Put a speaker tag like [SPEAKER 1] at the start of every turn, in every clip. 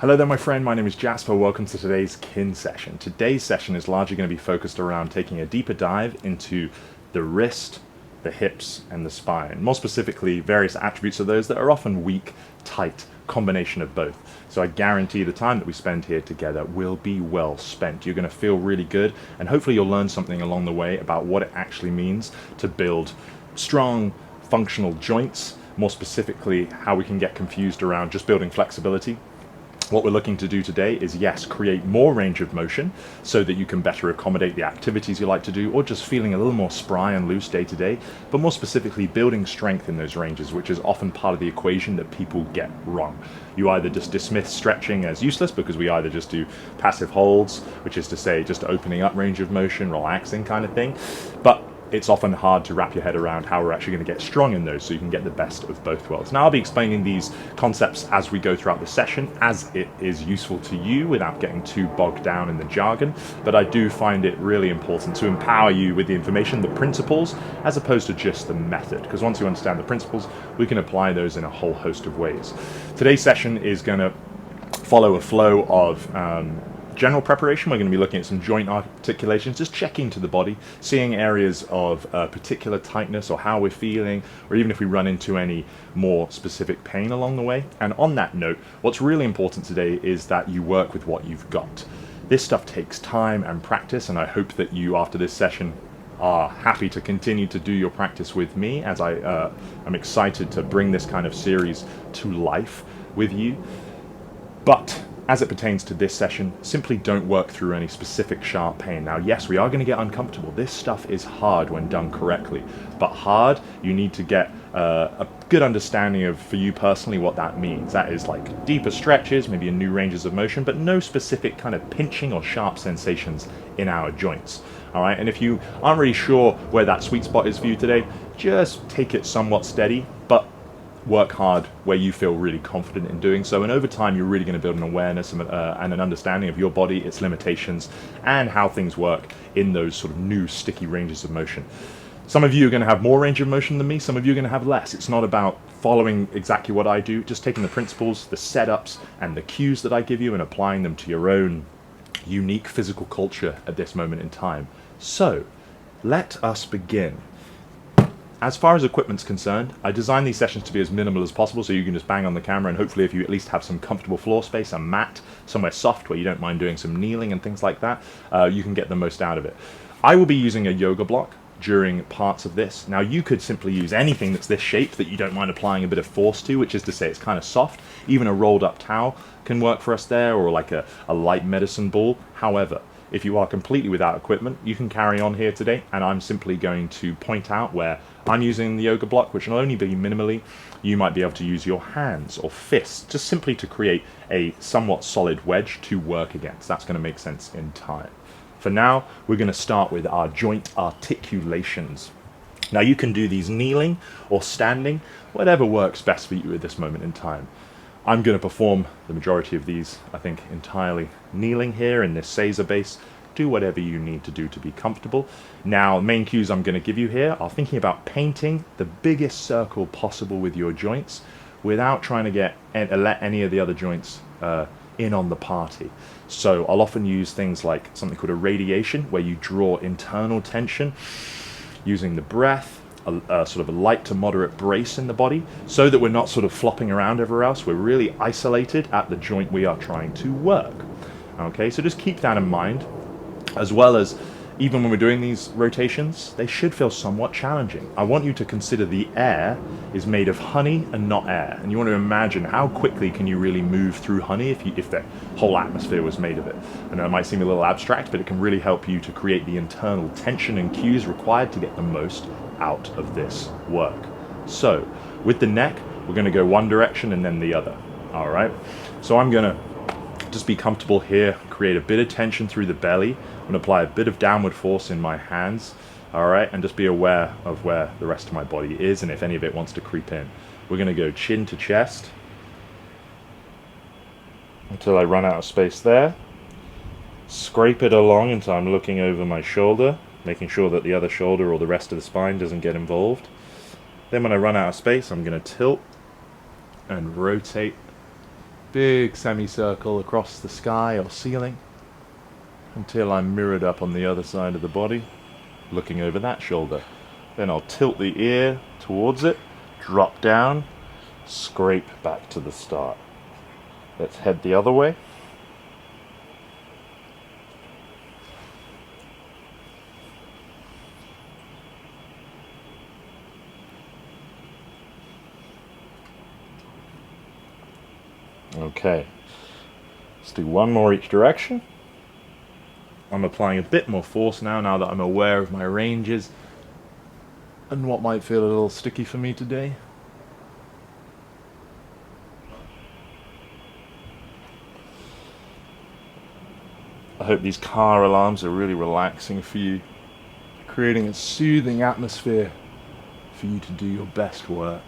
[SPEAKER 1] Hello there my friend, my name is Jasper, welcome to today's kin session. Today's session is largely going to be focused around taking a deeper dive into the wrist, the hips and the spine. More specifically, various attributes of those that are often weak, tight, combination of both. So I guarantee the time that we spend here together will be well spent. You're going to feel really good and hopefully you'll learn something along the way about what it actually means to build strong, functional joints. More specifically, how we can get confused around just building flexibility. What we're looking to do today is, yes, create more range of motion so that you can better accommodate the activities you like to do, or just feeling a little more spry and loose day to day, but more specifically building strength in those ranges, which is often part of the equation that people get wrong. You either just dismiss stretching as useless because we either just do passive holds, which is to say just opening up range of motion, relaxing kind of thing, but it's often hard to wrap your head around how we're actually going to get strong in those so you can get the best of both worlds. Now I'll be explaining these concepts as we go throughout the session as it is useful to you without getting too bogged down in the jargon, but I do find it really important to empower you with the information, the principles, as opposed to just the method, because once you understand the principles, we can apply those in a whole host of ways. Today's session is going to follow a flow of general preparation. We're going to be looking at some joint articulations, just checking to the body, seeing areas of particular tightness or how we're feeling, or even if we run into any more specific pain along the way. And on that note, what's really important today is that you work with what you've got. This stuff takes time and practice, and I hope that you, after this session, are happy to continue to do your practice with me, as I am excited to bring this kind of series to life with you. But as it pertains to this session, simply don't work through any specific sharp pain. Now, yes, we are going to get uncomfortable. This stuff is hard when done correctly, but hard, you need to get a good understanding of, for you personally, what that means. That is like deeper stretches, maybe in new ranges of motion, but no specific kind of pinching or sharp sensations in our joints. All right, and if you aren't really sure where that sweet spot is for you today, just take it somewhat steady, but work hard where you feel really confident in doing so, and over time you're really going to build an awareness and an understanding of your body, its limitations, and how things work in those sort of new sticky ranges of motion. Some of you are going to have more range of motion than me, some of you are going to have less. It's not about following exactly what I do, just taking the principles, the setups, and the cues that I give you and applying them to your own unique physical culture at this moment in time. So, let us begin. As far as equipment's concerned, I designed these sessions to be as minimal as possible so you can just bang on the camera, and hopefully if you at least have some comfortable floor space, a mat, somewhere soft where you don't mind doing some kneeling and things like that, you can get the most out of it. I will be using a yoga block during parts of this. Now you could simply use anything that's this shape that you don't mind applying a bit of force to, which is to say it's kind of soft. Even a rolled up towel can work for us there, or like a light medicine ball. However, if you are completely without equipment, you can carry on here today, and I'm simply going to point out where I'm using the yoga block, which will only be minimally. You might be able to use your hands or fists, just simply to create a somewhat solid wedge to work against. That's going to make sense in time. For now, we're going to start with our joint articulations. Now you can do these kneeling or standing, whatever works best for you at this moment in time. I'm going to perform the majority of these, I think, entirely kneeling here in this Caesar base. Do whatever you need to do to be comfortable. Now, main cues I'm going to give you here are thinking about painting the biggest circle possible with your joints without trying to let any of the other joints in on the party. So I'll often use things like something called a radiation, where you draw internal tension using the breath, a sort of a light to moderate brace in the body, so that we're not sort of flopping around everywhere else. We're really isolated at the joint we are trying to work. Okay, so just keep that in mind, as well as even when we're doing these rotations, they should feel somewhat challenging. I want you to consider the air is made of honey and not air, and you want to imagine how quickly can you really move through honey if the whole atmosphere was made of it. I know it might seem a little abstract, but it can really help you to create the internal tension and cues required to get the most out of this work. So with the neck, we're going to go one direction and then the other. All right, so I'm going to just be comfortable here, create a bit of tension through the belly. I'm going to apply a bit of downward force in my hands, all right, and just be aware of where the rest of my body is and if any of it wants to creep in. We're going to go chin to chest until I run out of space there. Scrape it along until I'm looking over my shoulder, making sure that the other shoulder or the rest of the spine doesn't get involved. Then when I run out of space, I'm going to tilt and rotate big semicircle across the sky or ceiling until I'm mirrored up on the other side of the body, looking over that shoulder. Then I'll tilt the ear towards it, drop down, scrape back to the start. Let's head the other way. Okay, let's do one more each direction. I'm applying a bit more force now that I'm aware of my ranges and what might feel a little sticky for me today. I hope these car alarms are really relaxing for you, creating a soothing atmosphere for you to do your best work.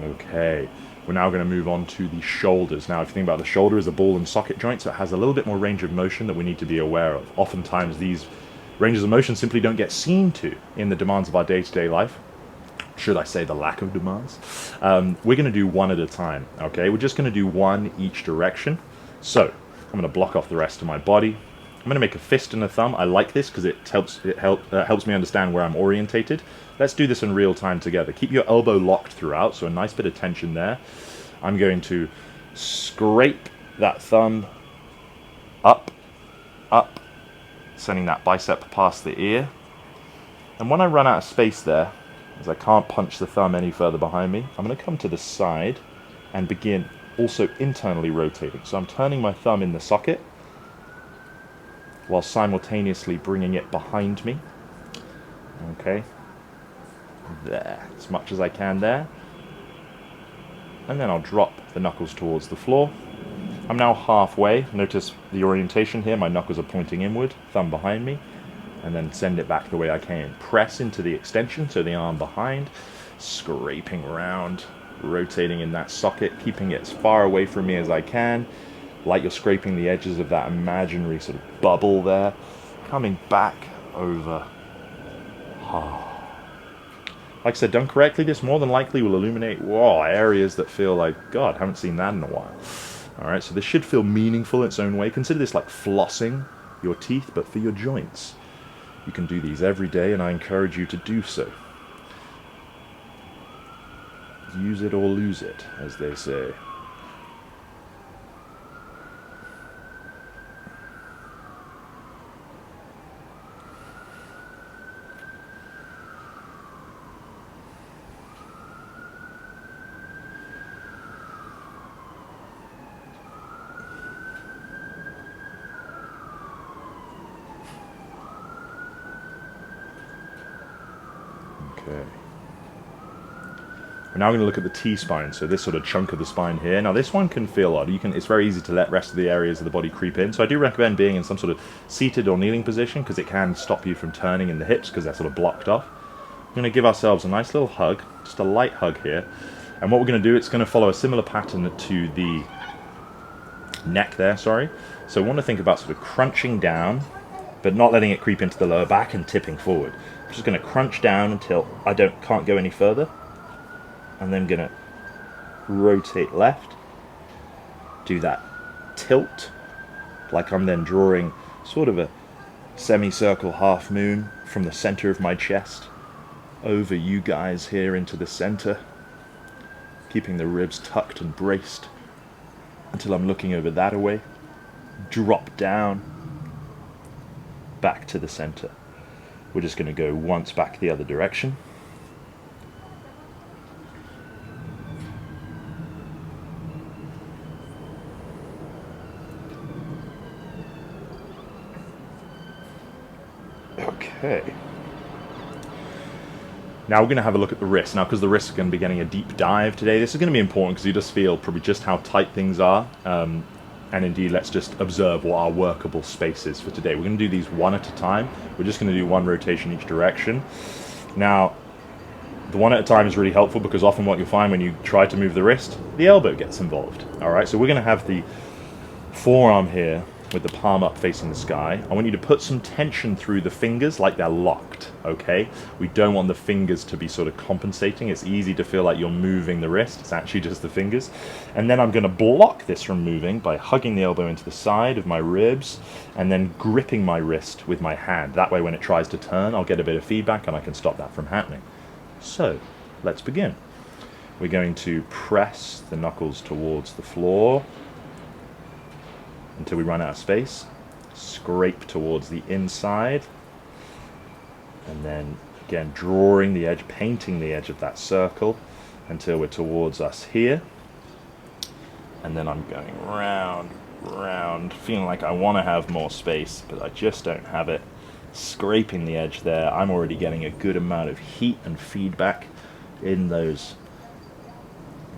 [SPEAKER 1] Okay, we're now going to move on to the shoulders. Now, if you think about the shoulder as a ball and socket joint, so it has a little bit more range of motion that we need to be aware of. Oftentimes, these ranges of motion simply don't get seen to in the demands of our day-to-day life. Should I say the lack of demands? We're going to do one at a time, okay? We're just going to do one each direction. So, I'm going to block off the rest of my body. I'm going to make a fist and a thumb. I like this because it helps me understand where I'm orientated. Let's do this in real time together. Keep your elbow locked throughout, so a nice bit of tension there. I'm going to scrape that thumb up, sending that bicep past the ear. And when I run out of space there, as I can't punch the thumb any further behind me, I'm going to come to the side and begin also internally rotating. So I'm turning my thumb in the socket while simultaneously bringing it behind me. Okay, there, as much as I can there. And then I'll drop the knuckles towards the floor. I'm now halfway. Notice the orientation here, my knuckles are pointing inward, thumb behind me, and then send it back the way I came. Press into the extension, so the arm behind, scraping around, rotating in that socket, keeping it as far away from me as I can, like you're scraping the edges of that imaginary sort of bubble there, coming back over. Like I said, done correctly, this more than likely will illuminate areas that feel like, God, haven't seen that in a while. Alright, so this should feel meaningful in its own way. Consider this like flossing your teeth, but for your joints. You can do these every day, and I encourage you to do so. Use it or lose it, as they say. Okay. We're now going to look at the T-spine, so this sort of chunk of the spine here. Now this one can feel odd. It's very easy to let rest of the areas of the body creep in, so I do recommend being in some sort of seated or kneeling position because it can stop you from turning in the hips because they're sort of blocked off. We're going to give ourselves a nice little hug, just a light hug here, and what we're going to do, it's going to follow a similar pattern to the neck there, sorry. So we want to think about sort of crunching down, but not letting it creep into the lower back and tipping forward. I'm just going to crunch down until I can't go any further, and then going to rotate left, do that tilt, like I'm then drawing sort of a semicircle half moon from the center of my chest over you guys here into the center, keeping the ribs tucked and braced until I'm looking over that away, drop down, back to the center. We're just going to go once back the other direction. Okay. Now we're going to have a look at the wrist. Now, because the wrist is going to be getting a deep dive today, this is going to be important because you just feel probably just how tight things are. And indeed, let's just observe what our workable space is for today. We're going to do these one at a time. We're just going to do one rotation each direction. Now, the one at a time is really helpful because often what you'll find when you try to move the wrist, the elbow gets involved. All right, so we're going to have the forearm here with the palm up facing the sky. I want you to put some tension through the fingers like they're locked, okay? We don't want the fingers to be sort of compensating. It's easy to feel like you're moving the wrist. It's actually just the fingers. And then I'm going to block this from moving by hugging the elbow into the side of my ribs and then gripping my wrist with my hand. That way when it tries to turn, I'll get a bit of feedback and I can stop that from happening. So, let's begin. We're going to press the knuckles towards the floor until we run out of space. Scrape towards the inside. And then, again, drawing the edge, painting the edge of that circle until we're towards us here. And then I'm going round, round, feeling like I want to have more space, but I just don't have it. Scraping the edge there. I'm already getting a good amount of heat and feedback in those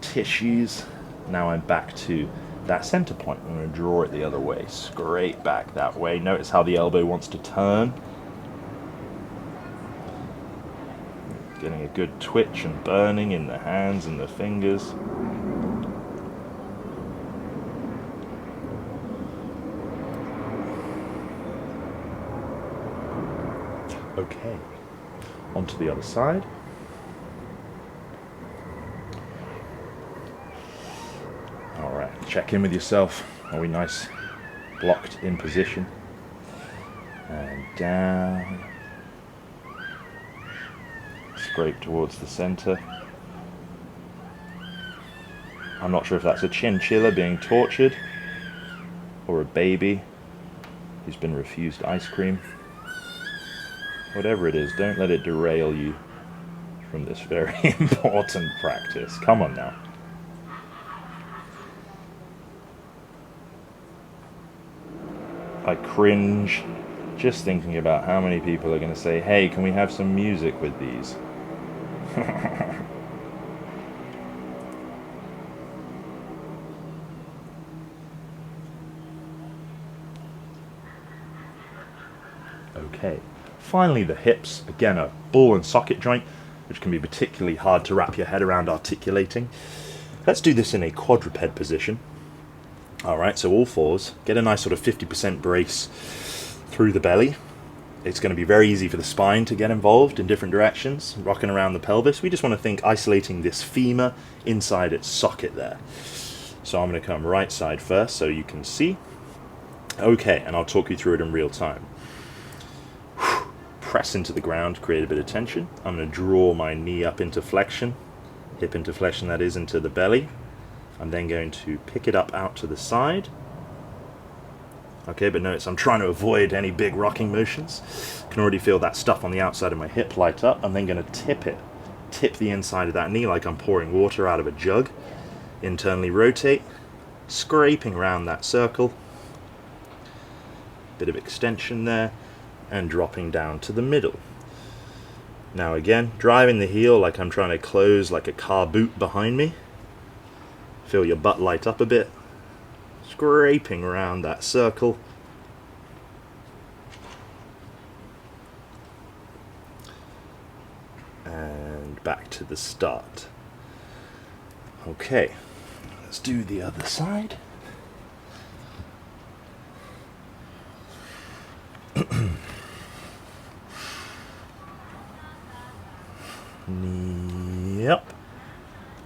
[SPEAKER 1] tissues. Now I'm back to that center point. I'm going to draw it the other way, scrape back that way. Notice how the elbow wants to turn. Getting a good twitch and burning in the hands and the fingers. Okay, onto the other side. Alright, check in with yourself. Are we nice, blocked in position? And down. Scrape towards the center. I'm not sure if that's a chinchilla being tortured or a baby who's been refused ice cream. Whatever it is, don't let it derail you from this very important practice. Come on now. I cringe just thinking about how many people are going to say, hey, can we have some music with these? Okay. Finally, the hips. Again, a ball and socket joint, which can be particularly hard to wrap your head around articulating. Let's do this in a quadruped position. Alright, so all fours. Get a nice sort of 50% brace through the belly. It's going to be very easy for the spine to get involved in different directions, rocking around the pelvis. We just want to think isolating this femur inside its socket there. So I'm going to come right side first so you can see. Okay, and I'll talk you through it in real time. Press into the ground, create a bit of tension. I'm going to draw my knee up into flexion, hip into flexion, that is, into the belly. I'm then going to pick it up out to the side. Okay, but notice I'm trying to avoid any big rocking motions. I can already feel that stuff on the outside of my hip light up. I'm then going to tip it. Tip the inside of that knee like I'm pouring water out of a jug. Internally rotate, scraping around that circle. Bit of extension there, and dropping down to the middle. Now again, driving the heel like I'm trying to close like a car boot behind me. Feel your butt light up a bit. Scraping around that circle. And back to the start. Okay, let's do the other side. Knee up,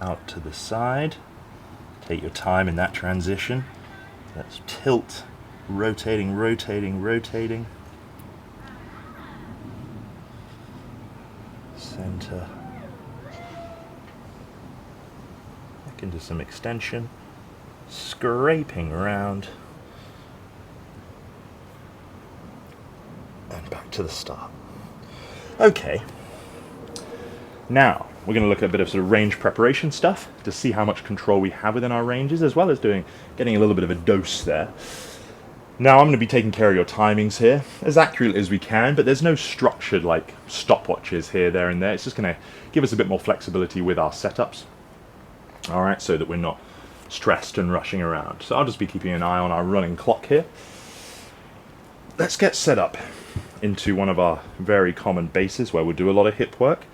[SPEAKER 1] out to the side. Take your time in that transition. Let's tilt, rotating, rotating, rotating. Center. Back into some extension. Scraping around. And back to the start. Okay. Now, we're going to look at a bit of sort of range preparation stuff to see how much control we have within our ranges, as well as getting a little bit of a dose there. Now, I'm going to be taking care of your timings here, as accurately as we can, but there's no structured like stopwatches here, there, and there. It's just going to give us a bit more flexibility with our setups. All right, so that we're not stressed and rushing around. So I'll just be keeping an eye on our running clock here. Let's get set up into one of our very common bases where we'll do a lot of hip work.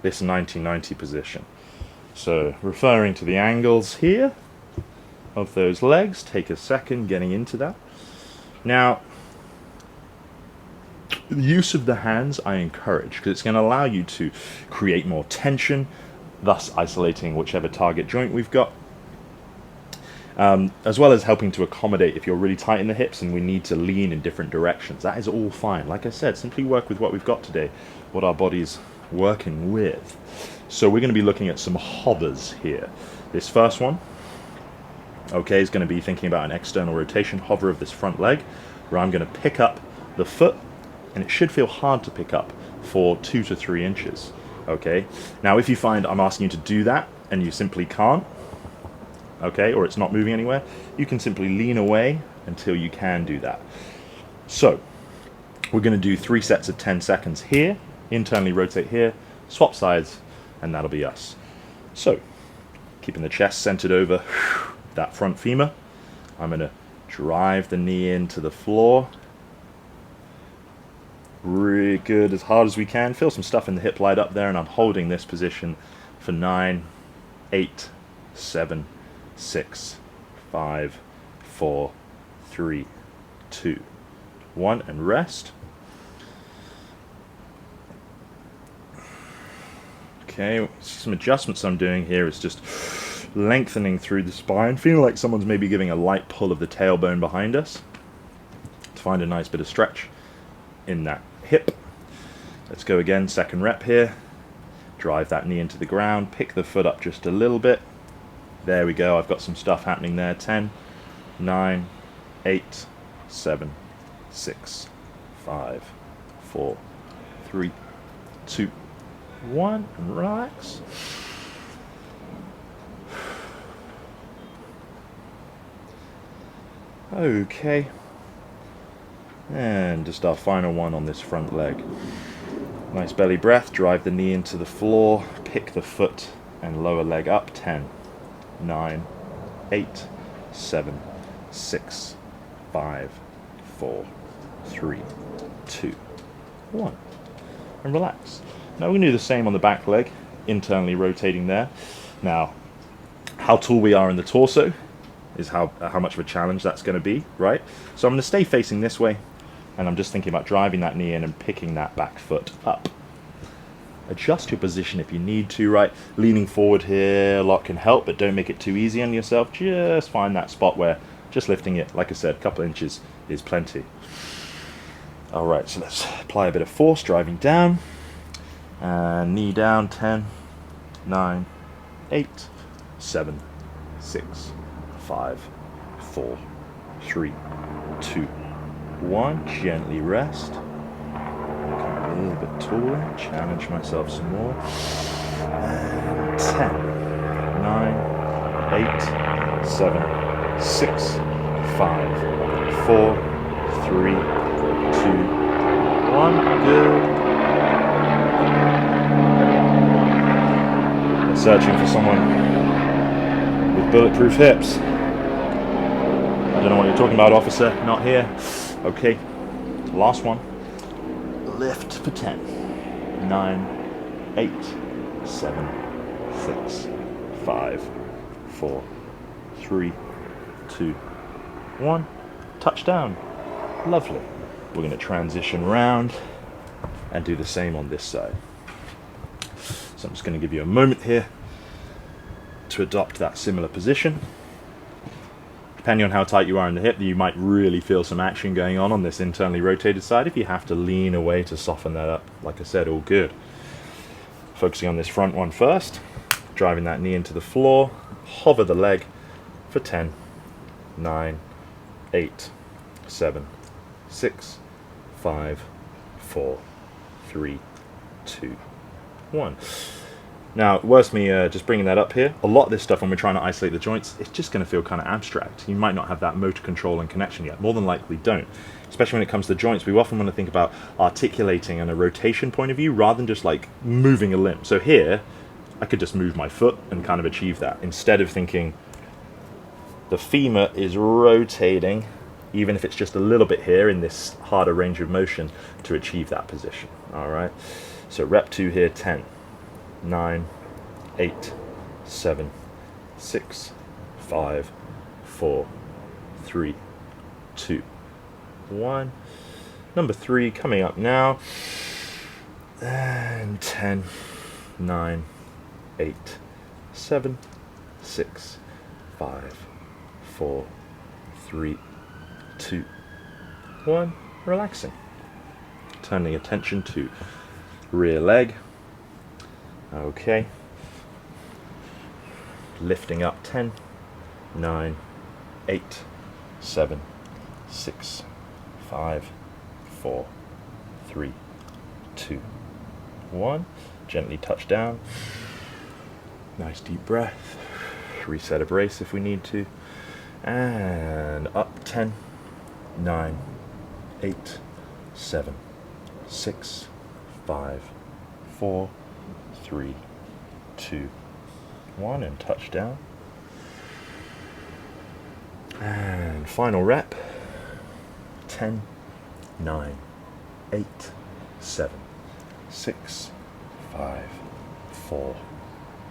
[SPEAKER 1] This 90-90 position. So referring to the angles here of those legs, take a second getting into that. Now, the use of the hands I encourage, because it's going to allow you to create more tension, thus isolating whichever target joint we've got, as well as helping to accommodate if you're really tight in the hips and we need to lean in different directions. That is all fine. Like I said, simply work with what we've got today, what our body's working with. So we're going to be looking at some hovers here. This first one, okay, is going to be thinking about an external rotation hover of this front leg, where I'm going to pick up the foot, and it should feel hard to pick up for 2 to 3 inches. Okay, now if you find I'm asking you to do that and you simply can't, okay, or it's not moving anywhere, you can simply lean away until you can do that. So we're going to do 3 sets of 10 seconds here, internally rotate here, swap sides, and that'll be us. So keeping the chest centered over that front femur, I'm going to drive the knee into the floor. Really good, as hard as we can. Feel some stuff in the hip light up there, and I'm holding this position for 9, 8, 7, 6, 5, 4, 3, 2, 1, and rest. Okay, some adjustments I'm doing here is just lengthening through the spine, feeling like someone's maybe giving a light pull of the tailbone behind us to find a nice bit of stretch in that hip. Let's go again, second rep here. Drive that knee into the ground, pick the foot up just a little bit. There we go, I've got some stuff happening there. 10, 9, 8, 7, 6, 5, 4, 3, 2, 1, and relax. Okay, and just our final one on this front leg. Nice belly breath, drive the knee into the floor, pick the foot and lower leg up. 10, 9, 8, 7, 6, 5, 4, 3, 2, 1, and relax. Now we're going to do the same on the back leg, internally rotating there. Now, how tall we are in the torso is how much of a challenge that's going to be, right? So I'm going to stay facing this way, and I'm just thinking about driving that knee in and picking that back foot up. Adjust your position if you need to, right? Leaning forward here a lot can help, but don't make it too easy on yourself. Just find that spot where just lifting it, like I said, a couple of inches is plenty. All right, so let's apply a bit of force, driving down, and knee down. 10, 9, 8, 7, 6, 5, 4, 3, 2, 1. Gently rest. Come a little bit taller. Challenge myself some more. And 10, 9, 8, 7, 6, 5, 4, 3, 2, 1. Good. They're searching for someone with bulletproof hips. I don't know what you're talking about, officer. Not here. Okay. Last one. Lift for 10. 9, 8, 7, 6, 5, 4, 3, 2, 1. Touchdown. Lovely. We're going to transition round and do the same on this side. So I'm just going to give you a moment here to adopt that similar position. Depending on how tight you are in the hip, you might really feel some action going on this internally rotated side. If you have to lean away to soften that up, like I said, all good. Focusing on this front one first, driving that knee into the floor, hover the leg for 10, 9, 8, 7, 6, 5, 4, 3, 2, 1. Now, worth me just bringing that up here, a lot of this stuff when we're trying to isolate the joints, it's just going to feel kind of abstract. You might not have that motor control and connection yet, more than likely don't. Especially when it comes to joints, we often want to think about articulating on a rotation point of view rather than just like moving a limb. So here, I could just move my foot and kind of achieve that, instead of thinking the femur is rotating, even if it's just a little bit here in this harder range of motion to achieve that position. All right, so rep 2 here. 10, 9, 8, 7, 6, 5, 4, 3, 2, 1. Number 3 coming up now. And 10, 9, 8, 7, 6, 5, 4, 3, 2, 1. Relaxing. Turning attention to rear leg. Okay. Lifting up 10, 9, 8, 7, 6, 5, 4, 3, 2, 1. Gently touch down. Nice deep breath. Reset a brace if we need to. And up 10, 9, 8, 7, 6, 5, 4, 3, 2, 1. And touch down. And final rep. 10, 9, 8, 7, 6, 5, 4,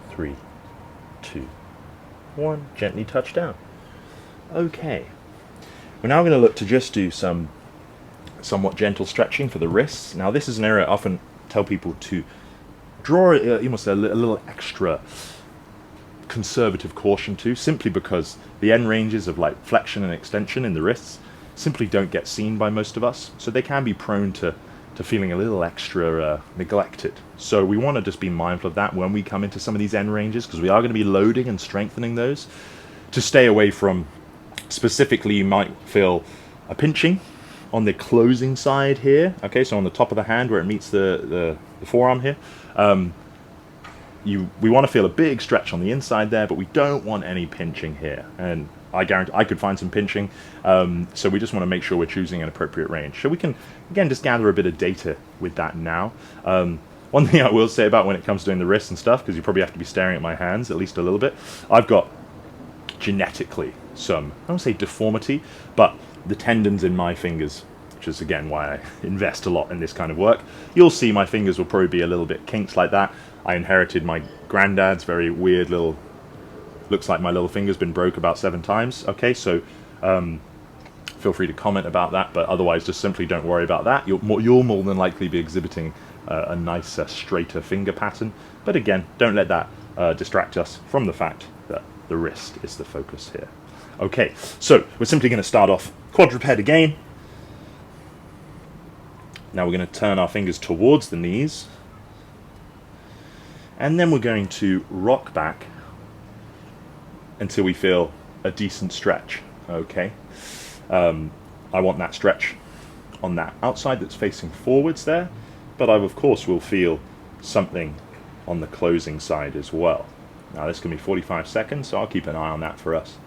[SPEAKER 1] 3, 2, 1. Gently touch down. Okay. We're now going to look to just do some somewhat gentle stretching for the wrists. Now this is an area I often tell people to draw almost a little extra conservative caution to, simply because the end ranges of like flexion and extension in the wrists simply don't get seen by most of us, so they can be prone to feeling a little extra neglected. So we want to just be mindful of that when we come into some of these end ranges, because we are going to be loading and strengthening those, to stay away from, specifically you might feel a pinching on the closing side here, okay, so on the top of the hand where it meets the forearm here. We want to feel a big stretch on the inside there, but we don't want any pinching here, and I guarantee I could find some pinching, so we just want to make sure we're choosing an appropriate range. So we can, again, just gather a bit of data with that now. One thing I will say about when it comes to doing the wrists and stuff, because you probably have to be staring at my hands at least a little bit, I've got genetically some, I don't say deformity, but the tendons in my fingers, which is again why I invest a lot in this kind of work. You'll see my fingers will probably be a little bit kinked like that. I inherited my granddad's very weird little, looks like my little finger's been broke about 7 times. Okay, so feel free to comment about that, but otherwise just simply don't worry about that. You'll more than likely be exhibiting a nicer, straighter finger pattern. But again, don't let that distract us from the fact that the wrist is the focus here. Okay, so we're simply going to start off quadruped again. Now we're going to turn our fingers towards the knees, and then we're going to rock back until we feel a decent stretch. Okay, I want that stretch on that outside that's facing forwards there, but I of course will feel something on the closing side as well. Now this can be 45 seconds, so I'll keep an eye on that for us.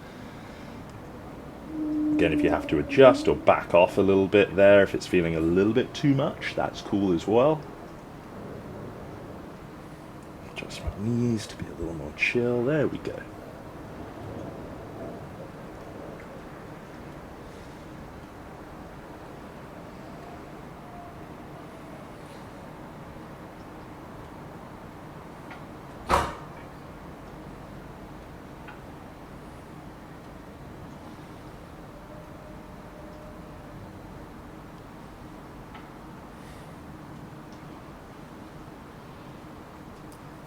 [SPEAKER 1] Again, if you have to adjust or back off a little bit there, if it's feeling a little bit too much, that's cool as well. Adjust my knees to be a little more chill. There we go.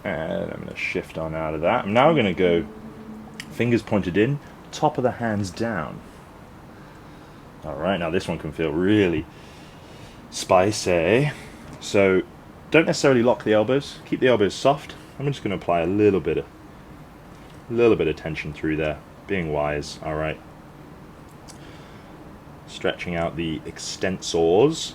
[SPEAKER 1] And I'm going to shift on out of that. I'm now going to go fingers pointed in, top of the hands down. Alright, now this one can feel really spicy. So don't necessarily lock the elbows. Keep the elbows soft. I'm just going to apply a little bit of tension through there. Being wise, alright. Stretching out the extensors.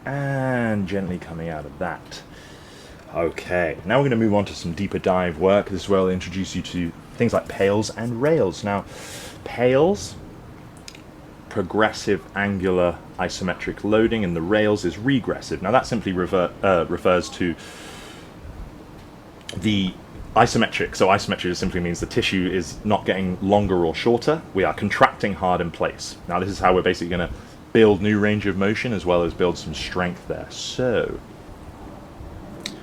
[SPEAKER 1] And gently coming out of that. Okay, now we're going to move on to some deeper dive work. This is where I'll introduce you to things like PAILs and rails. Now, PAILs, progressive angular isometric loading, and the rails is regressive. Now that simply refers to the isometric. So isometric just simply means the tissue is not getting longer or shorter. We are contracting hard in place. Now this is how we're basically going to build new range of motion as well as build some strength there. So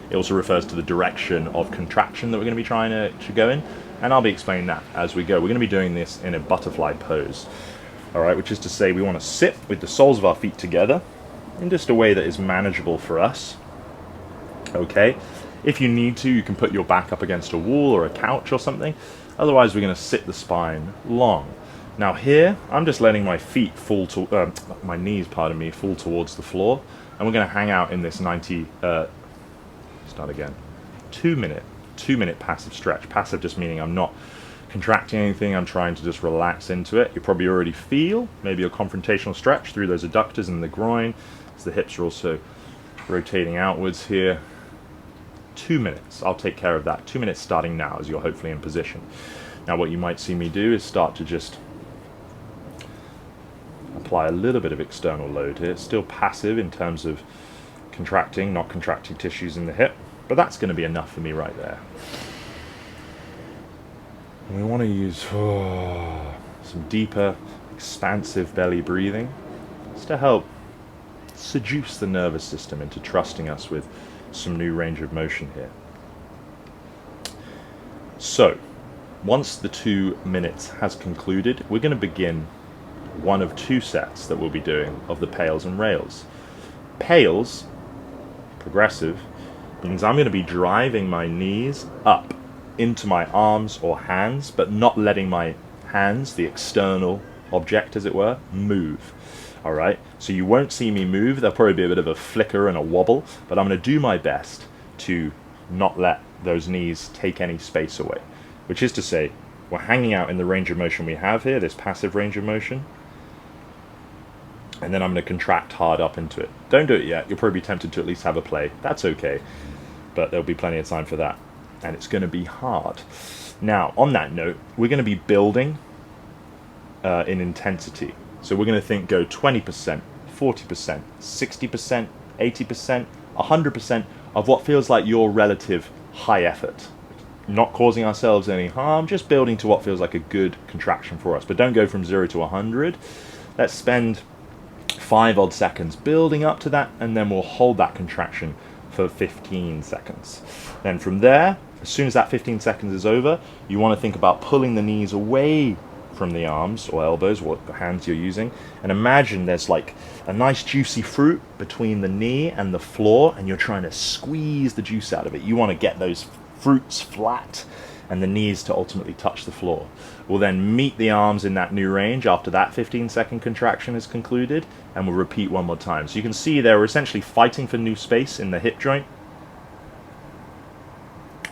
[SPEAKER 1] it also refers to the direction of contraction that we're going to be trying to go in, and I'll be explaining that as we go. We're going to be doing this in a butterfly pose, all right, which is to say we want to sit with the soles of our feet together in just a way that is manageable for us. Okay, if you need to, you can put your back up against a wall or a couch or something. Otherwise, we're going to sit the spine long. Now here, I'm just letting my feet fall to my knees, pardon me, fall towards the floor, and we're going to hang out in this 2-minute passive stretch. Passive just meaning I'm not contracting anything, I'm trying to just relax into it. You probably already feel maybe a confrontational stretch through those adductors in the groin, as the hips are also rotating outwards here. 2 minutes, I'll take care of that. 2 minutes starting now as you're hopefully in position. Now what you might see me do is start to just apply a little bit of external load here. It's still passive in terms of contracting, not contracting tissues in the hip, but that's going to be enough for me right there. And we want to use some deeper, expansive belly breathing just to help seduce the nervous system into trusting us with some new range of motion here. So, once the 2 minutes has concluded, we're going to begin one of 2 sets that we'll be doing of the PAILs and rails. PAILs, progressive, means I'm going to be driving my knees up into my arms or hands, but not letting my hands, the external object as it were, move. Alright, so you won't see me move. There'll probably be a bit of a flicker and a wobble, but I'm going to do my best to not let those knees take any space away. Which is to say, we're hanging out in the range of motion we have here, this passive range of motion, and then I'm going to contract hard up into it. Don't do it yet. You'll probably be tempted to at least have a play. That's okay, but there'll be plenty of time for that, and it's going to be hard. Now, on that note, we're going to be building in intensity. So we're going to think go 20%, 40%, 60%, 80%, 100% of what feels like your relative high effort. Not causing ourselves any harm, just building to what feels like a good contraction for us. But don't go from 0 to 100. Let's spend 5 odd seconds building up to that, and then we'll hold that contraction for 15 seconds. Then from there, as soon as that 15 seconds is over, you want to think about pulling the knees away from the arms or elbows, or the hands you're using, and imagine there's like a nice juicy fruit between the knee and the floor, and you're trying to squeeze the juice out of it. You want to get those fruits flat and the knees to ultimately touch the floor. We'll then meet the arms in that new range after that 15-second contraction is concluded, and we'll repeat one more time. So you can see there we're essentially fighting for new space in the hip joint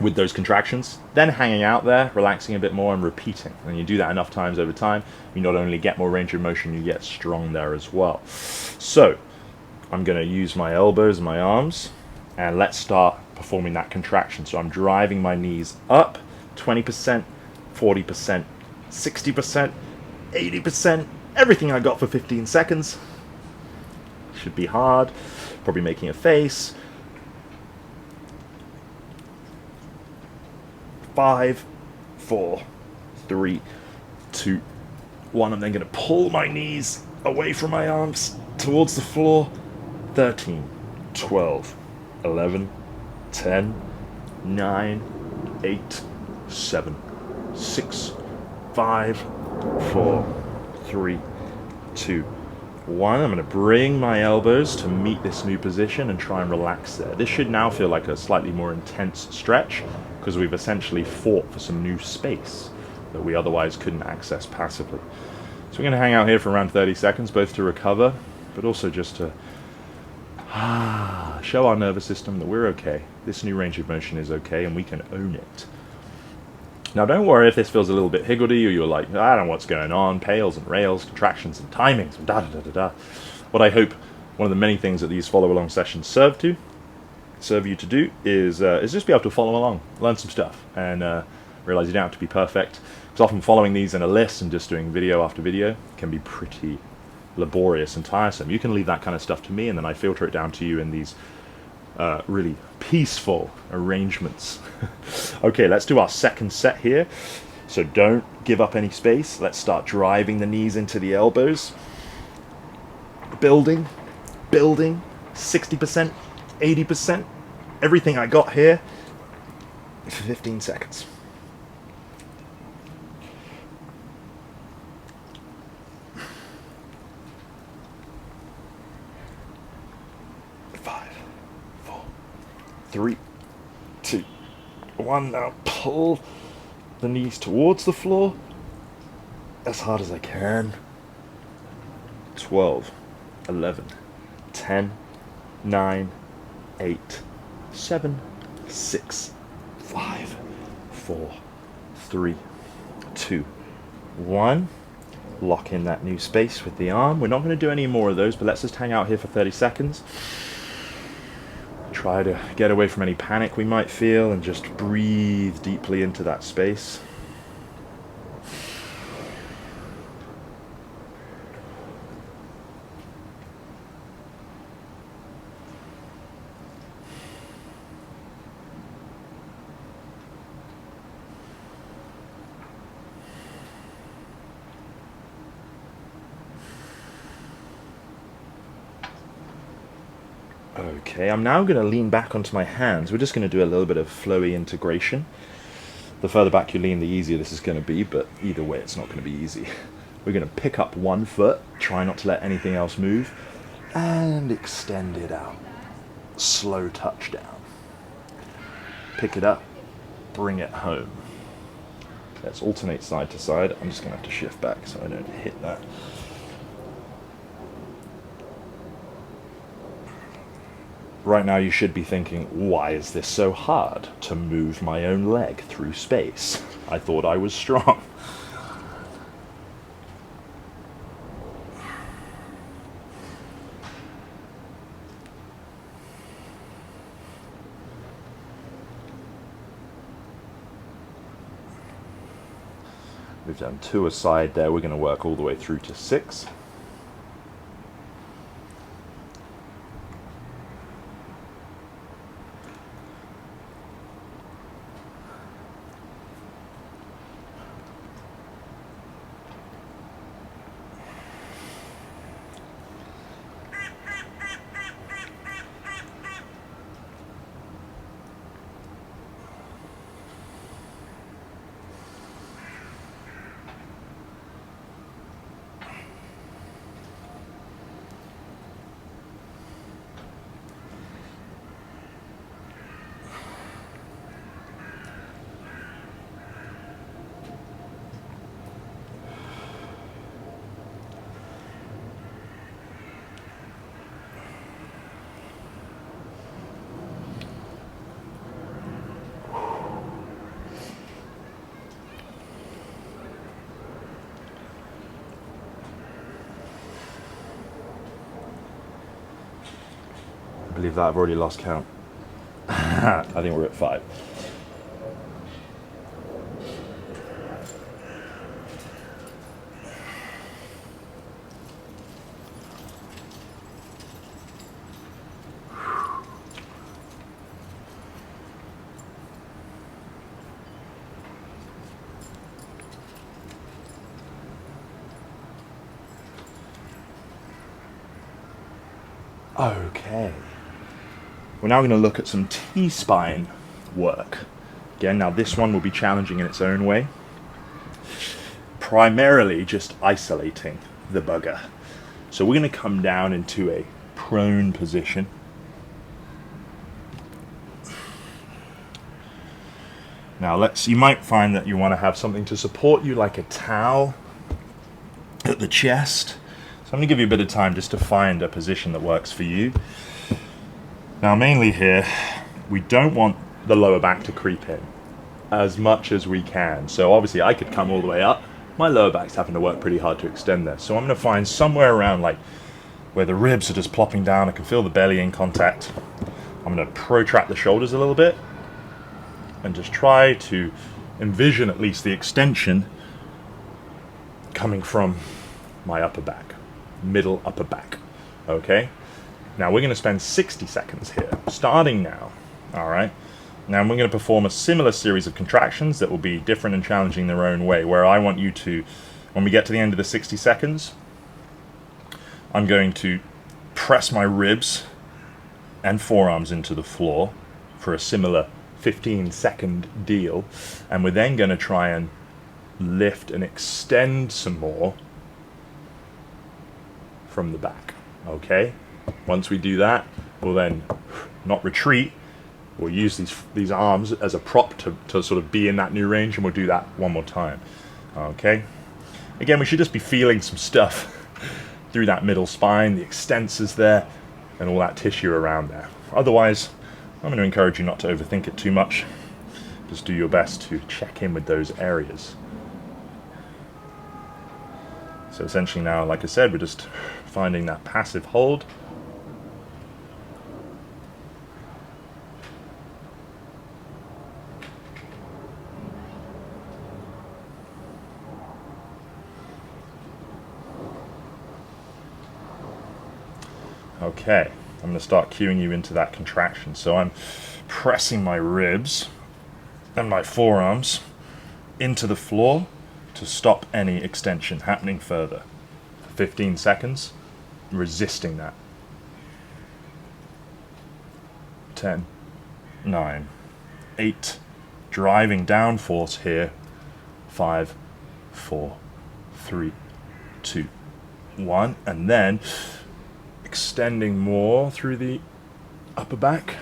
[SPEAKER 1] with those contractions, then hanging out there, relaxing a bit more and repeating. And you do that enough times over time, you not only get more range of motion, you get strong there as well. So I'm going to use my elbows and my arms, and let's start performing that contraction. So I'm driving my knees up 20%, 40%, 60%, 80%, everything I got for 15 seconds. Should be hard, probably making a face. 5, 4, 3, 2, 1. I'm then going to pull my knees away from my arms towards the floor. 13, 12, 11, 10, 9, 8, 7, 6, 5, 4, 3, 2, 1. I'm going to bring my elbows to meet this new position and try and relax there. This should now feel like a slightly more intense stretch because we've essentially fought for some new space that we otherwise couldn't access passively. So we're going to hang out here for around 30 seconds, both to recover, but also just to show our nervous system that we're okay. This new range of motion is okay and we can own it. Now don't worry if this feels a little bit higgledy or you're like, I don't know what's going on, PAILs and rails, contractions and timings, and da da da da da. What I hope one of the many things that these follow-along sessions serve to serve you to do is just be able to follow along, learn some stuff, and realize you don't have to be perfect. Because often following these in a list and just doing video after video can be pretty laborious and tiresome. You can leave that kind of stuff to me, and then I filter it down to you in these really peaceful arrangements. Okay, let's do our second set here. So don't give up any space. Let's start driving the knees into the elbows. Building, 60%, 80%, everything I got here for 15 seconds. Five, four, three, two, one. Now pull the knees towards the floor as hard as I can. 12, 11, 10, 9, 8, 7, 6, 5, 4, 3, 2, 1. Lock in that new space with the arm. We're not going to do any more of those, but let's just hang out here for 30 seconds. Try to get away from any panic we might feel and just breathe deeply into that space. Okay, I'm now going to lean back onto my hands. We're just going to do a little bit of flowy integration. The further back you lean, the easier this is going to be, but either way, it's not going to be easy. We're going to pick up one foot, try not to let anything else move, and extend it out. Slow touchdown. Pick it up, bring it home. Let's alternate side to side. I'm just going to have to shift back so I don't hit that. Right now you should be thinking, why is this so hard to move my own leg through space? I thought I was strong. We've done 2 aside there. We're going to work all the way through to 6. I believe that I've already lost count. I think we're at 5. Okay. We're now going to look at some T-spine work. Again, now this one will be challenging in its own way. Primarily just isolating the bugger. So we're going to come down into a prone position. Now you might find that you want to have something to support you, like a towel at the chest. So I'm going to give you a bit of time just to find a position that works for you. Now mainly here, we don't want the lower back to creep in as much as we can. So obviously I could come all the way up. My lower back's having to work pretty hard to extend there. So I'm going to find somewhere around like where the ribs are just plopping down. I can feel the belly in contact. I I'm going to protract the shoulders a little bit and just try to envision at least the extension coming from my upper back, middle upper back. Okay? Now we're going to spend 60 seconds here, starting now. All right? Now we're going to perform a similar series of contractions that will be different and challenging in their own way, where I want you to, when we get to the end of the 60 seconds, I'm going to press my ribs and forearms into the floor for a similar 15-second deal, and we're then going to try and lift and extend some more from the back. Okay? Once we do that, we'll then not retreat. We'll use these arms as a prop to sort of be in that new range, and we'll do that one more time. Okay? Again, we should just be feeling some stuff through that middle spine, the extensors there, and all that tissue around there. Otherwise, I'm going to encourage you not to overthink it too much. Just do your best to check in with those areas. So essentially now, like I said, we're just finding that passive hold. Okay, I'm going to start cueing you into that contraction. So I'm pressing my ribs and my forearms into the floor to stop any extension happening further. For 15 seconds, resisting that. 10, 9, 8, driving down force here. 5, 4, 3, 2, 1, and then extending more through the upper back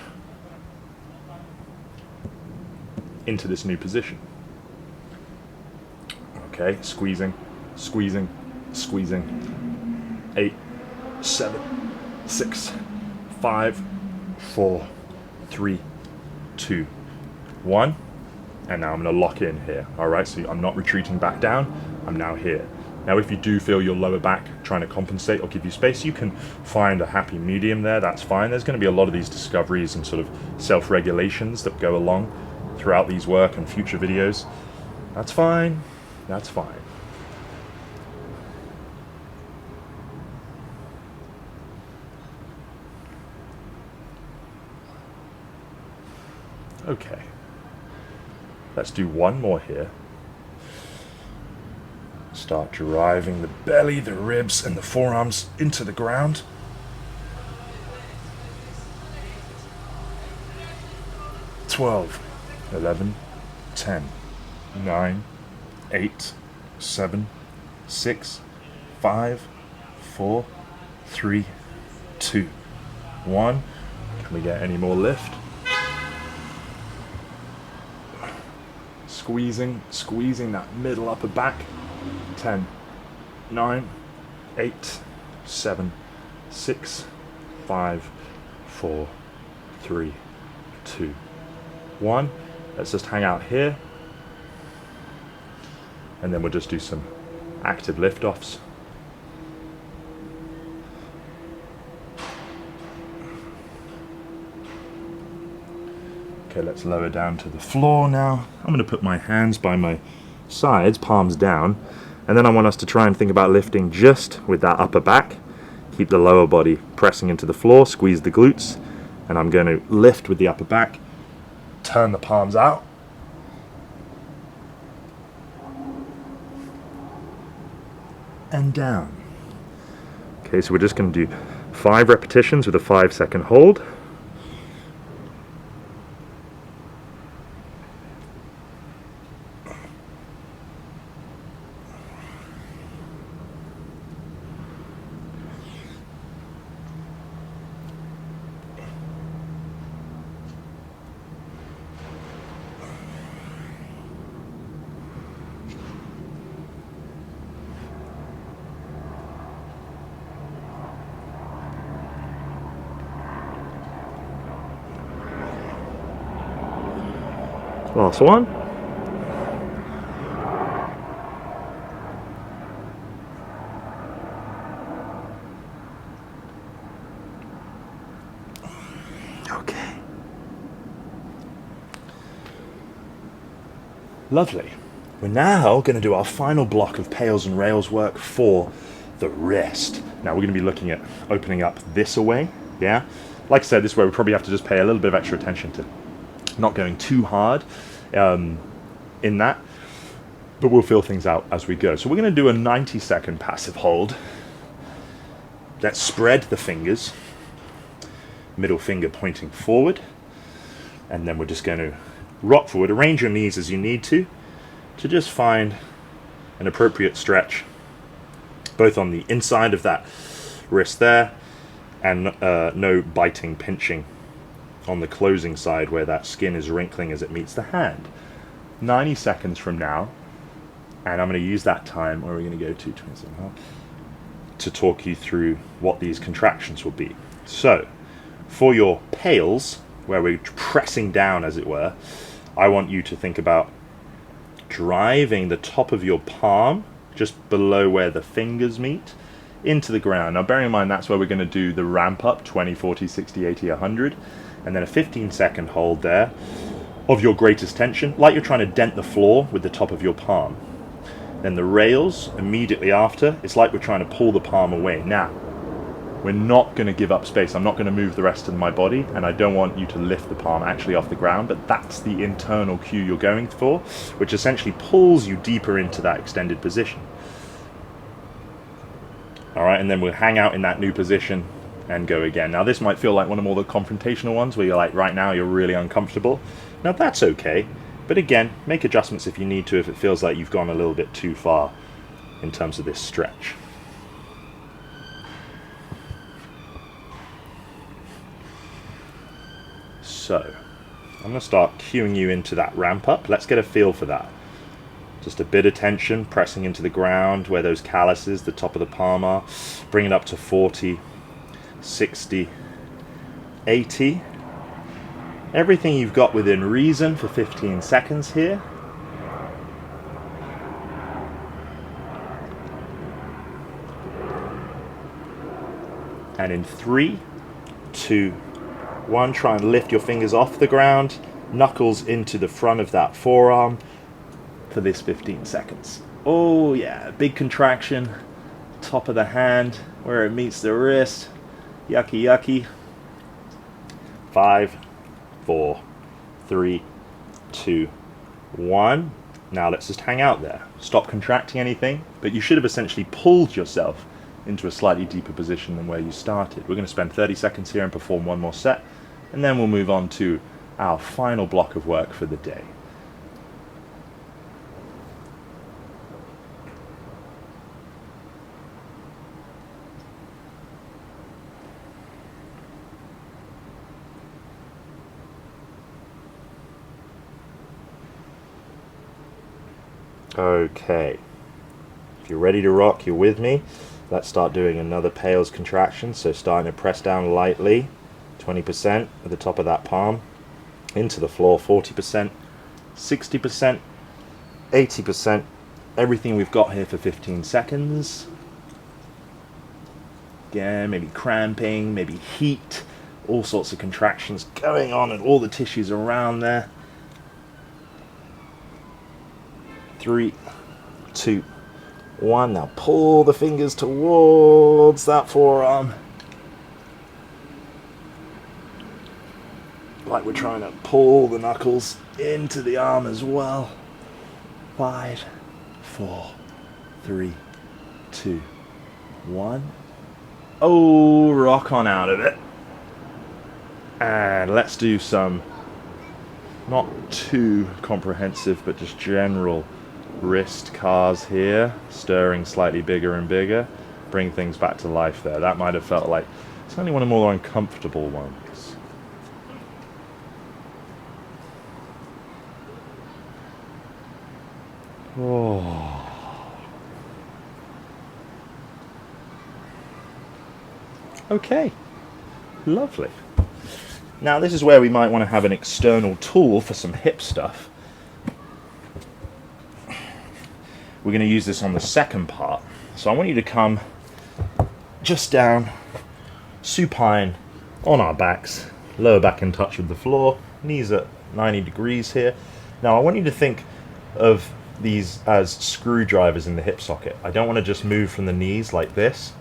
[SPEAKER 1] into this new position. Okay, squeezing, squeezing, squeezing. 8, 7, 6, 5, 4, 3, 2, 1. And now I'm going to lock in here. Alright, so I'm not retreating back down, I'm now here. Now if you do feel your lower back trying to compensate or give you space, you can find a happy medium there, that's fine. There's going to be a lot of these discoveries and sort of self-regulations that go along throughout these work and future videos. That's fine, that's fine. Okay, let's do one more here. Start driving the belly, the ribs, and the forearms into the ground. Twelve, 11, 10, 9, 8, 7, 6, 5, 4, 3, 2, 1. Can we get any more lift? Squeezing, squeezing that middle upper back. 10, 9, 8, 7, 6, 5, 4, 3, 2, 1. Let's just hang out here. And then we'll just do some active liftoffs. Okay, let's lower down to the floor now. I'm going to put my hands by my sides, palms down, and then I want us to try and think about lifting just with that upper back. Keep the lower body pressing into the floor, squeeze the glutes, and I'm going to lift with the upper back, turn the palms out, and down. Okay, so we're just going to do 5 repetitions with a 5-second hold. Last one. Okay. Lovely. We're now going to do our final block of PAILs and rails work for the wrist. Now we're going to be looking at opening up this away, yeah? Like I said, this way we probably have to just pay a little bit of extra attention to not going too hard in that, but we'll feel things out as we go. So we're going to do a 90-second passive hold. Let's spread the fingers, middle finger pointing forward, and then we're just going to rock forward. Arrange your knees as you need to just find an appropriate stretch, both on the inside of that wrist there, and no biting, pinching on the closing side where that skin is wrinkling as it meets the hand. 90 seconds from now, and I'm going to use that time, where we're going to go to 27, to talk you through what these contractions will be. So, for your PAILs, where we're pressing down as it were, I want you to think about driving the top of your palm just below where the fingers meet into the ground. Now bearing in mind that's where we're going to do the ramp up, 20, 40, 60, 80, 100, and then a 15-second hold there of your greatest tension, like you're trying to dent the floor with the top of your palm. Then the rails immediately after, it's like we're trying to pull the palm away. Now, we're not going to give up space. I'm not going to move the rest of my body, and I don't want you to lift the palm actually off the ground, but that's the internal cue you're going for, which essentially pulls you deeper into that extended position. Alright, and then we'll hang out in that new position and go again. Now this might feel like one of more the confrontational ones, where you're like, right now you're really uncomfortable. Now that's okay, but again, make adjustments if you need to, if it feels like you've gone a little bit too far in terms of this stretch. So, I'm going to start cueing you into that ramp up. Let's get a feel for that. Just a bit of tension, pressing into the ground where those calluses, the top of the palm are. Bring it up to 40, 60, 80. Everything you've got within reason for 15 seconds here. And in 3, 2, 1, try and lift your fingers off the ground, knuckles into the front of that forearm for this 15 seconds. Oh yeah, big contraction, top of the hand where it meets the wrist. Yucky, yucky. 5, 4, 3, 2, 1. Now let's just hang out there. Stop contracting anything, but you should have essentially pulled yourself into a slightly deeper position than where you started. We're going to spend 30 seconds here and perform one more set, and then we'll move on to our final block of work for the day. Okay, if you're ready to rock, you're with me. Let's start doing another PAILs contraction. So starting to press down lightly, 20% at the top of that palm, into the floor, 40%, 60%, 80%, everything we've got here for 15 seconds. Again, maybe cramping, maybe heat, all sorts of contractions going on in all the tissues around there. 3, 2, 1. Now pull the fingers towards that forearm, like we're trying to pull the knuckles into the arm as well. 5, 4, 3, 2, 1. Oh, rock on out of it. And let's do some, not too comprehensive, but just general wrist cars here, stirring slightly bigger and bigger. Bring things back to life there. That might have felt like certainly one of the more uncomfortable ones. Oh. Okay, lovely. Now this is where we might want to have an external tool for some hip stuff. We're going to use this on the second part. So I want you to come just down, supine on our backs, lower back in touch with the floor, knees at 90 degrees here. Now I want you to think of these as screwdrivers in the hip socket. I don't want to just move from the knees like this.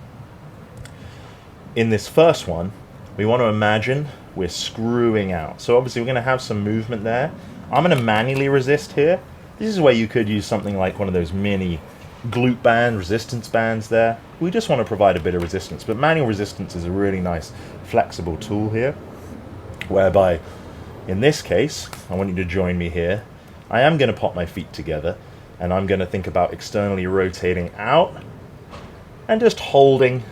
[SPEAKER 1] In this first one, we want to imagine we're screwing out. So obviously we're going to have some movement there. I'm going to manually resist here. This is where you could use something like one of those mini glute band, resistance bands there. We just want to provide a bit of resistance, but manual resistance is a really nice flexible tool here, whereby in this case, I want you to join me here. I am going to pop my feet together, and I'm going to think about externally rotating out and just holding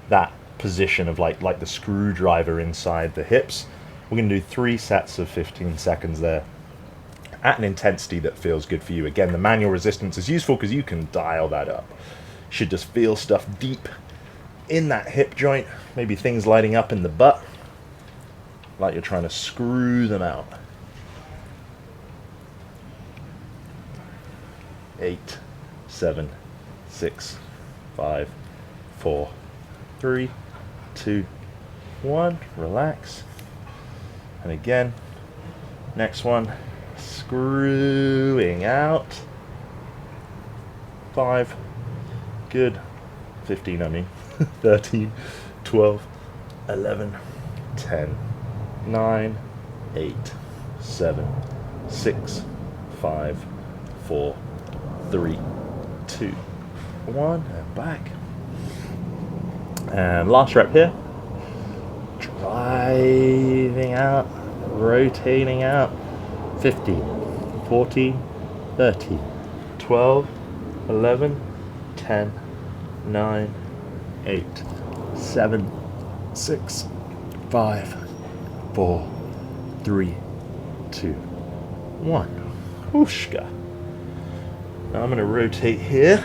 [SPEAKER 1] that position of like the screwdriver inside the hips. We're going to do 3 sets of 15 seconds there at an intensity that feels good for you. Again, the manual resistance is useful because you can dial that up. You should just feel stuff deep in that hip joint, maybe things lighting up in the butt, like you're trying to screw them out. 8, 7, 6, 5, 4, 3, 2, 1. Relax. And again, next one, screwing out. 5, good. 15, I mean. 13, 12, 11, 10, 9, 8, 7, 6, 5, 4, 3, 2, 1, and back. And last rep here. Driving out, rotating out. 15, 14, 13, 12, 11, 10, 9, 8, 7, 6, 5, 4, 3, 2, 1. Whooshka. Now I'm going to rotate here.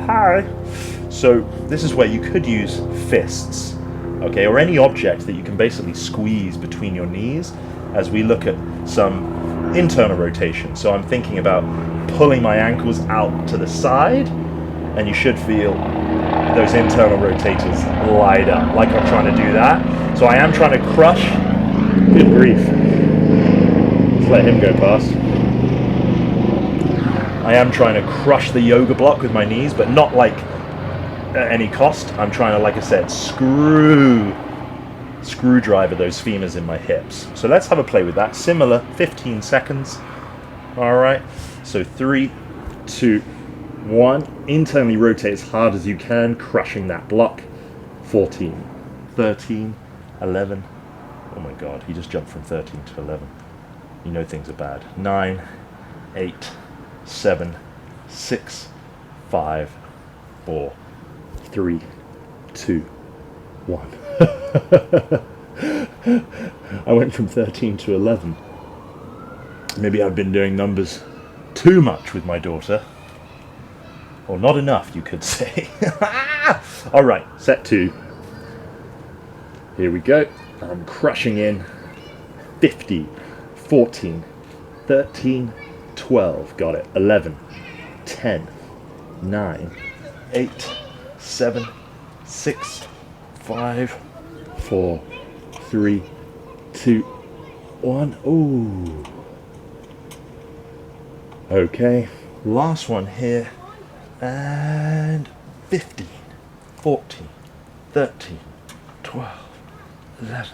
[SPEAKER 1] Hi. So this is where you could use fists, okay, or any object that you can basically squeeze between your knees as we look at some internal rotation. So I'm thinking about pulling my ankles out to the side, and you should feel those internal rotators light up, like I'm trying to do that. So I am trying to crush. Good grief. Let's let him go past. I am trying to crush the yoga block with my knees, but not like at any cost. I'm trying to, like I said, screwdriver those femurs in my hips. So let's have a play with that. Similar, 15 seconds. All right. So 3, 2, 1. Internally rotate as hard as you can, crushing that block. 14, 13, 11. Oh my God, he just jumped from 13 to 11. You know things are bad. 9, 8, 7, 6, 5, 4, 3, 2, 1. I went from 13 to 11. Maybe I've been doing numbers too much with my daughter. Or not enough, you could say. All right, set 2. Here we go. I'm crushing in. 15, 14, 13, 12. Got it. 11, 10, 9, 8, 7, 6, 5, 4, 3, 2, 1. Ooh. Okay. Last one here. And 15, 14, 13, 12, 11,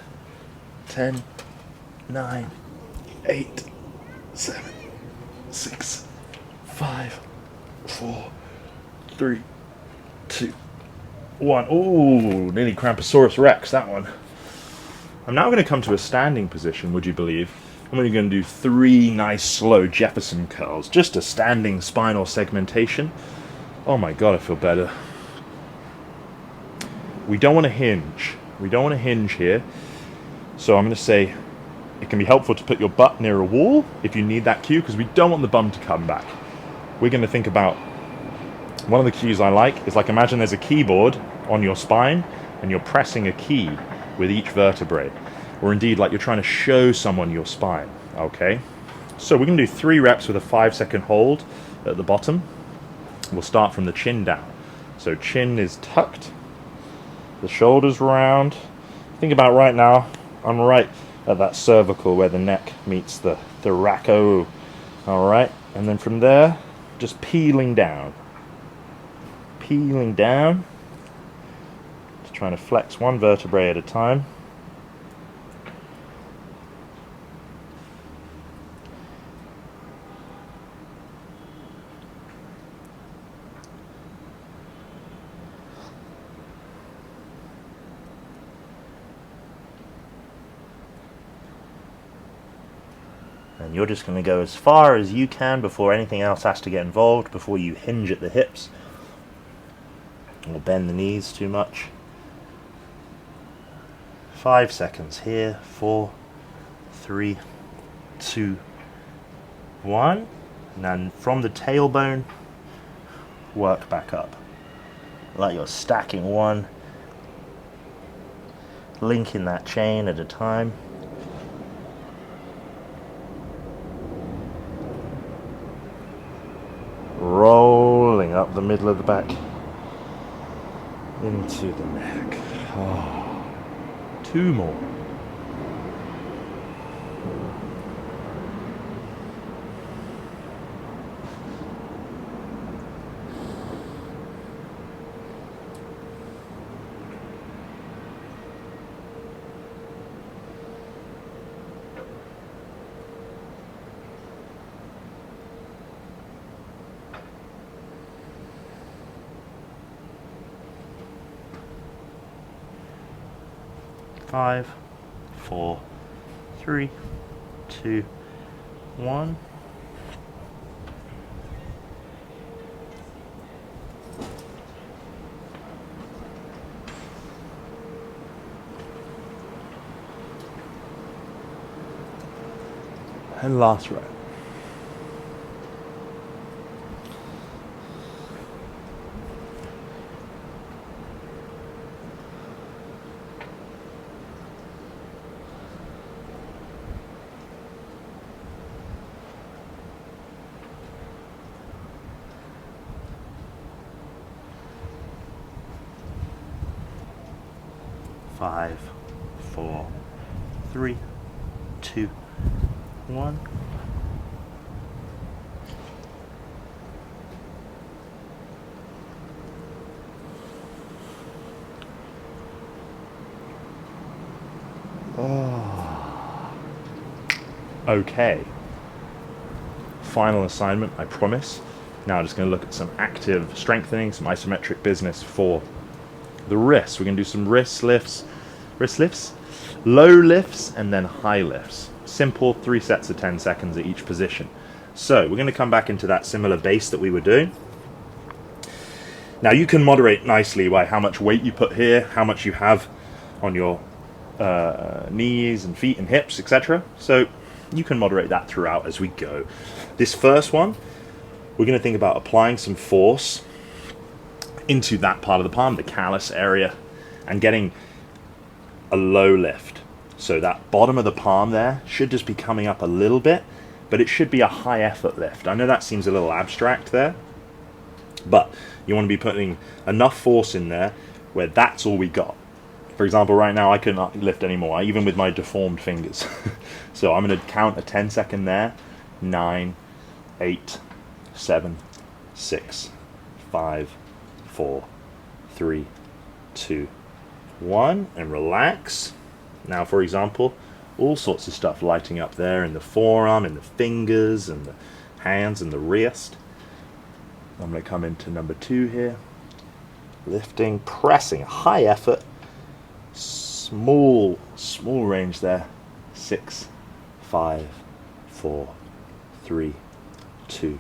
[SPEAKER 1] 10, 9, 8, 7, 6, 5, 4, 3, 2, 1. Ooh, nearly Cramposaurus Rex, that one. I'm now going to come to a standing position, would you believe? I'm only going to do 3 nice slow Jefferson curls, just a standing spinal segmentation. Oh my God, I feel better. We don't want to hinge. We don't want to hinge here. So I'm going to say it can be helpful to put your butt near a wall if you need that cue, because we don't want the bum to come back. We're going to think about, one of the cues I like is like, imagine there's a keyboard on your spine and you're pressing a key with each vertebrae. Or indeed, like you're trying to show someone your spine, okay? So we're going to do 3 reps with a 5-second hold at the bottom. We'll start from the chin down. So chin is tucked, the shoulders round. Think about right now, I'm right at that cervical where the neck meets the thoraco. Alright, and then from there, just peeling down. Peeling down. Just trying to flex one vertebrae at a time. And you're just going to go as far as you can before anything else has to get involved, before you hinge at the hips or bend the knees too much. 5 seconds here. 4, 3, 2, 1. And then from the tailbone, work back up. Like you're stacking one, linking that chain at a time. Rolling up the middle of the back into the neck. Oh. 2 more. Five, 4, 3, 2, 1. And last row. Five, 4, 3, 2, 1. Oh. Okay. Final assignment, I promise. Now I'm just going to look at some active strengthening, some isometric business for the wrists. We're going to do some wrist lifts, low lifts, and then high lifts. Simple 3 sets of 10 seconds at each position. So we're going to come back into that similar base that we were doing. Now you can moderate nicely by how much weight you put here, how much you have on your knees and feet and hips, etc. So you can moderate that throughout as we go. This first one, we're going to think about applying some force into that part of the palm, the callus area, and getting a low lift. So that bottom of the palm there should just be coming up a little bit, but it should be a high effort lift. I know that seems a little abstract there, but you want to be putting enough force in there where that's all we got. For example, right now I couldn't lift anymore, even with my deformed fingers. So I'm going to count a 10-second there. 9, 8, 7, 6, 5, 4, 3, 2, 1, and relax. Now, for example, all sorts of stuff lighting up there in the forearm, in the fingers, and the hands, and the wrist. I'm going to come into number 2 here. Lifting, pressing, high effort, small range there. 6, 5, 4, 3, 2,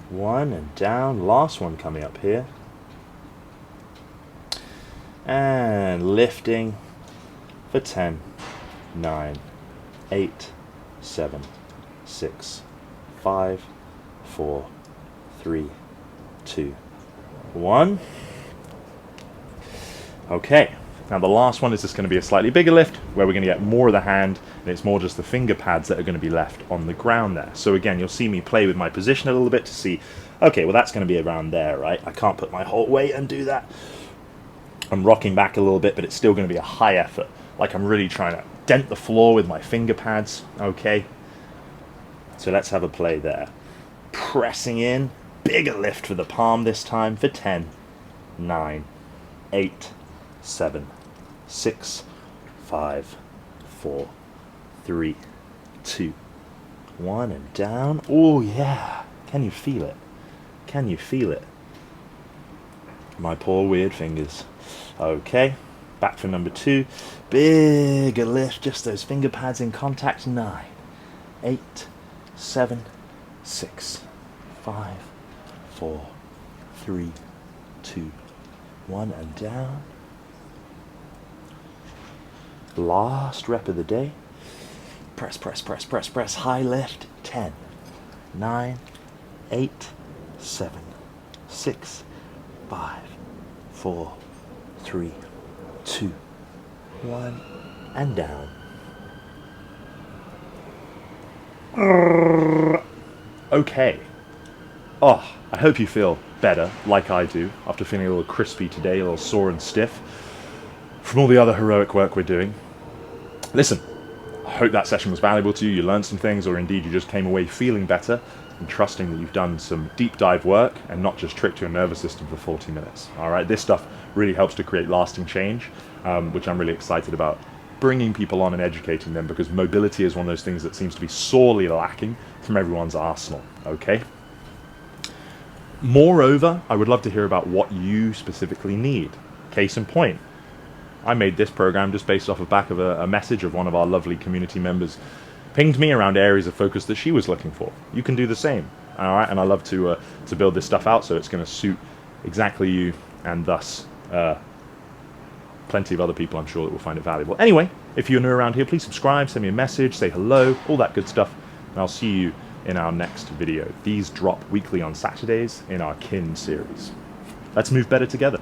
[SPEAKER 1] 1, and down. Last one coming up here. And lifting for 10, 9, 8, 7, 6, 5, 4, 3, 2, 1. Okay, now the last one is just going to be a slightly bigger lift where we're going to get more of the hand, and it's more just the finger pads that are going to be left on the ground there. So again, you'll see me play with my position a little bit to see, okay, well that's going to be around there, right? I can't put my whole weight and do that. I'm rocking back a little bit, but it's still going to be a high effort. Like I'm really trying to dent the floor with my finger pads, okay? So let's have a play there. Pressing in, bigger lift for the palm this time for 10, 9, 8, 7, 6, 5, 4, 3, 2, 1, and down. Oh yeah, can you feel it? Can you feel it? My poor weird fingers. Okay, back for number 2. Bigger lift, just those finger pads in contact. 9, 8, 7, 6, 5, 4, 3, 2, 1, and down. Last rep of the day. Press, press, press, press, press. High lift. 10, 9, 8, 7, 6, 5, 4, 3, 2, 1, and down. Okay. Oh, I hope you feel better, like I do, after feeling a little crispy today, a little sore and stiff, from all the other heroic work we're doing. Listen, I hope that session was valuable to you, you learned some things, or indeed you just came away feeling better and trusting that you've done some deep dive work and not just tricked your nervous system for 40 minutes. All right, this stuff really helps to create lasting change, which I'm really excited about bringing people on and educating them, because mobility is one of those things that seems to be sorely lacking from everyone's arsenal, okay? Moreover, I would love to hear about what you specifically need. Case in point, I made this program just based off the back of a message of one of our lovely community members pinged me around areas of focus that she was looking for. You can do the same, all right? And I love to build this stuff out so it's going to suit exactly you, and thus plenty of other people I'm sure that will find it valuable. Anyway, if you're new around here, please subscribe, send me a message, say hello, all that good stuff, and I'll see you in our next video. These drop weekly on Saturdays in our Kin series. Let's move better together.